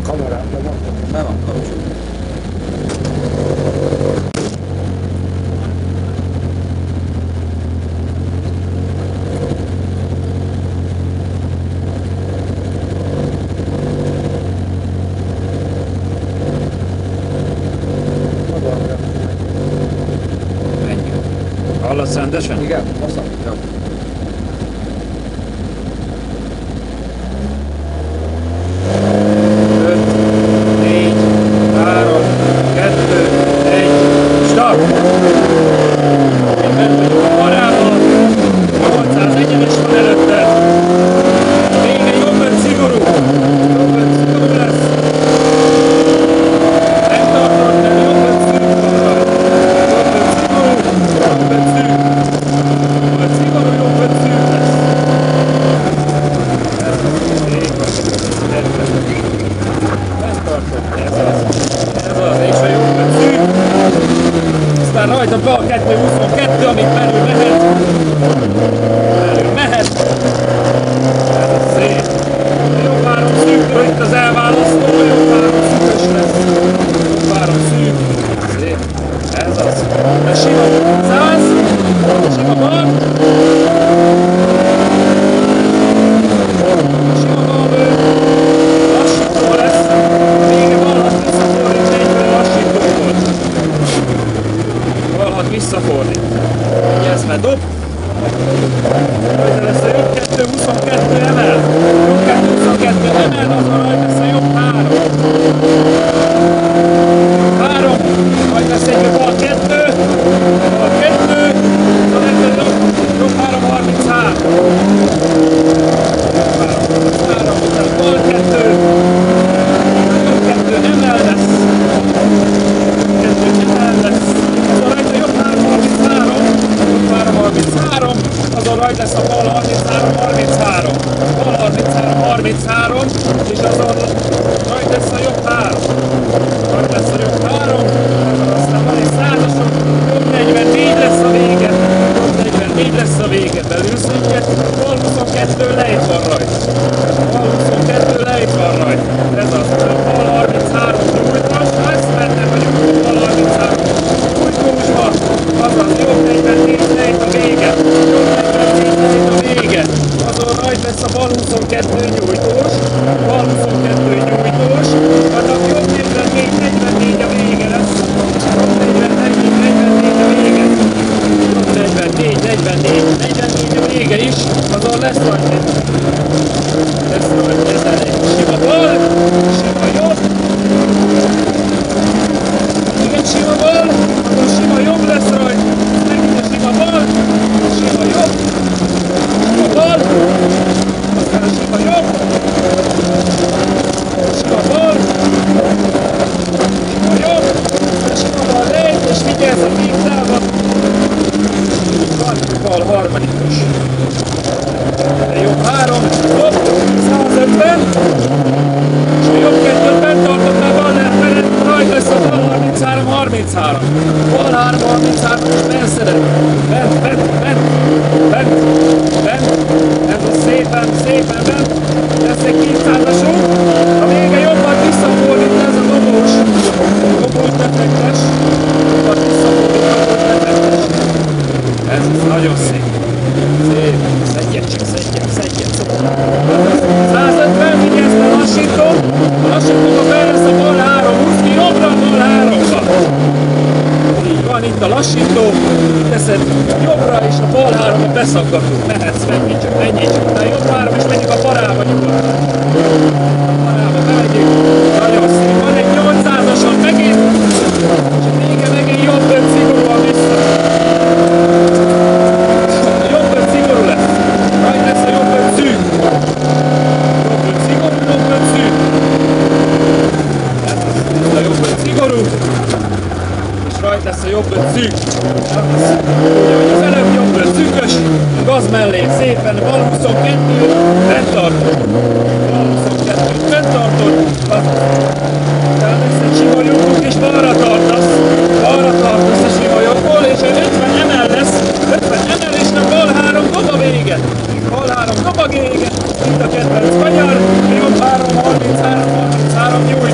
Kamerában van. Be van kapcsolva. Hallasz rendesen? Igen, faszom. Jó. Start! Minden vagyok a parával, 800 egyenes van előtte. Vége jobb, szigorú lesz. Nem tartod, nem jobb, szűk van rajta. Jobb, szigorú, jobb, szűk lesz. Ez az, még van. Nem tartod, ez az, és a jobb, szűk. Aztán rajta be a 222, amit belül mehet. Ez a szép. A jobb áron szűkről itt az elválasztó, a jobb áron szűkös lesz. Jobb áron szűk. Szép. Ez az. De sima 100. Sima bal. Sima bal bő. Lassító lesz. Vége balhat visszafordít, egyben lassító volt. Balhat visszafordít. Jezme dob. Rajta lesz a jobb 222 emel. Jobb 222 emel, azon rajta lesz a jobb 3. Jobb 3. Rajta lesz egy bal 2. Bal 2. Azon rajta jobb 3 33. Jobb 3 33. Utána bal 2. Jobb 2 emel lesz. Jobb 2 emel lesz. Azon rajta jobb 3 33. Jobb 3 33. Azon rajta lesz a bal 33 33. Bal 33 33. És azon rajta lesz a jobb 3. Rajta lesz a jobb 3. Aztán van egy százason. Jobb 44 lesz a vége. Jobb 44 lesz a vége. Belül szintje. Bal 22 lejt van rajta. Bal 22 lejt van rajta. Ez az. Bal 33 nyújtás. Ezt mennem vagyunk. Bal 33 nyújtósba. Azaz jobb 44 lejt a vége. Jobb 44 lejt a vége. Azon rajta lesz a bal 22 nyújtós. Bal 22 nyújtós. Annak jobb 44 a vége lesz. Jobb 44 a vége. Jobb 44 a vége is. Azon lesz rajta. Lesz rajta ezen egy sima bal. Sima jobb. Igen, sima bal. Akkor sima jobb lesz rajta. Megint a sima bal. Sima jobb. Sima bal. Aztán a sima jobb. Sima bal. Sima jobb. Sima bal lejt, és vigyázz a végtávon. Van, bal harmadikos. Jobb 3, hopp, 150. És a jobb 2-t bent tartottál bal lehet, rajta lesz a bal 33 33. Bal 3 33, bent szeret. Bent. Ez a szépen bent. Lesz egy 200-asunk. A vége jobban visszafordít, ez a dobós. Dobós defektes. Jobban visszafordít, dobós defektes. Ez nagyon szép. Szép. Szedjek. 150, vigyázz a lassító. A lassítóba be lesz a bal 3, húzd ki jobbra a bal 3-ba. Így van, itt a lassító. Teszed jobbra, és a bal 3-ba beszaggatunk. Mehetsz, menjünk csak. Utána jobb 3, és megyünk a parába nyugodtan. A parába bemegyünk. Nagyon szép. Van egy 800-ason megint. És a vége megint jobb, szigorúan vissza. Jobb szigorú lesz. Rajta lesz a jobb szűk. Jobb szigorú, jobb szűk. Ez a jobb szigorú. És rajta lesz a jobb szűk. Ugye, hogy az előbb jobb szűkös. Gaz mellé szépen bal 22, fenntartod. Bal 22, fenntartod. Utána lesz egy sima lyukunk, és balra tartasz. A sima lyukból, és 50 emel lesz. 50 emel, és a bal 3 dob a véget. Bal 3 dob a véget. Itt a kedvenc kanyar. Jobb 3, 33, 33 nyújt.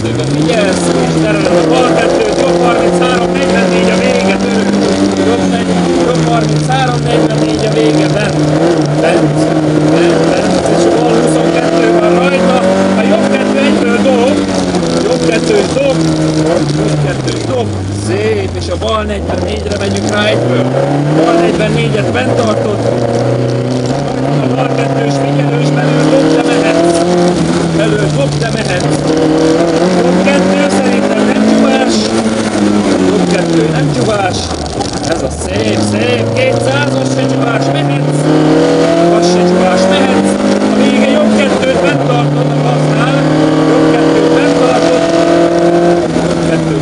kettőben vigyelsz, és tereled a bal kettőt, jobb 33, 44 a vége, török, jobb 33, 44 a vége, bent, és a bal 22 van rajta, a jobb kettő egyből dob, jobb kettő dob, szép, és a bal 44-re megyünk rá egyből, bal 44-et bent tartod, a bal kettős figyelős, belül dob, de mehetsz, jobb kettő szerintem nem csúvás, jobb kettő nem csúvás, ez a szép, 200-as se csúvás, mehetsz, az se csúvás, mehetsz, a vége jobb kettőt bent tartod a gazdnál, jobb kettőt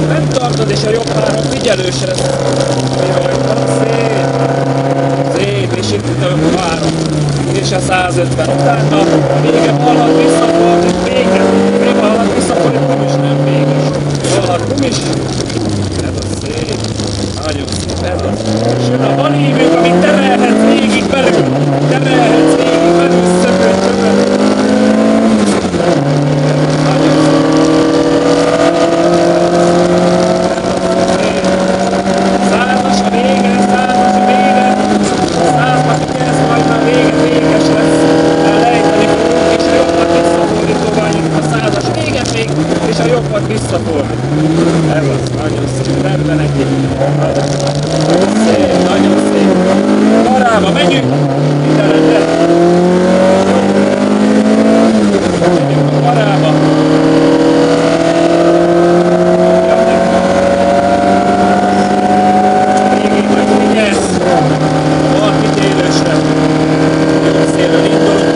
bent tartod, és a jobb három figyelősre, szép, és itt a jobb három, és a 150 utána, a vége halad visszafordít, vége halad visszafordít, kumis, nem véges, halad kumis, ez a szép, nagyon szép, ez a szép, és jön a balívők, amit terelhetsz végig belül, szögöt, nagyon szép. Százas a vége, száznak figyelsz, majd már véges lesz, lejteni fogunk, és a jobbat visszafordítóval jön a százas véget még, és a jobbat visszafordít. Ez az, nagyon szép, rendben egyik. Nagyon szép. Karába megyünk, ide rendet. Megyünk a karába. Végig majd figyelsz. Bal kitérősre. Jó szélről indulunk.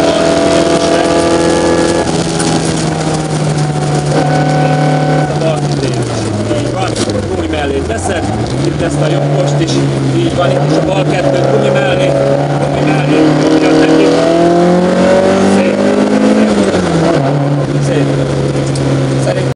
Bal kitérősre. Ez a bal kitérős. Így van. Gumi mellé teszed. Itt ezt a jobbost is. Így van, itt is a bal kettőt gumi mellé.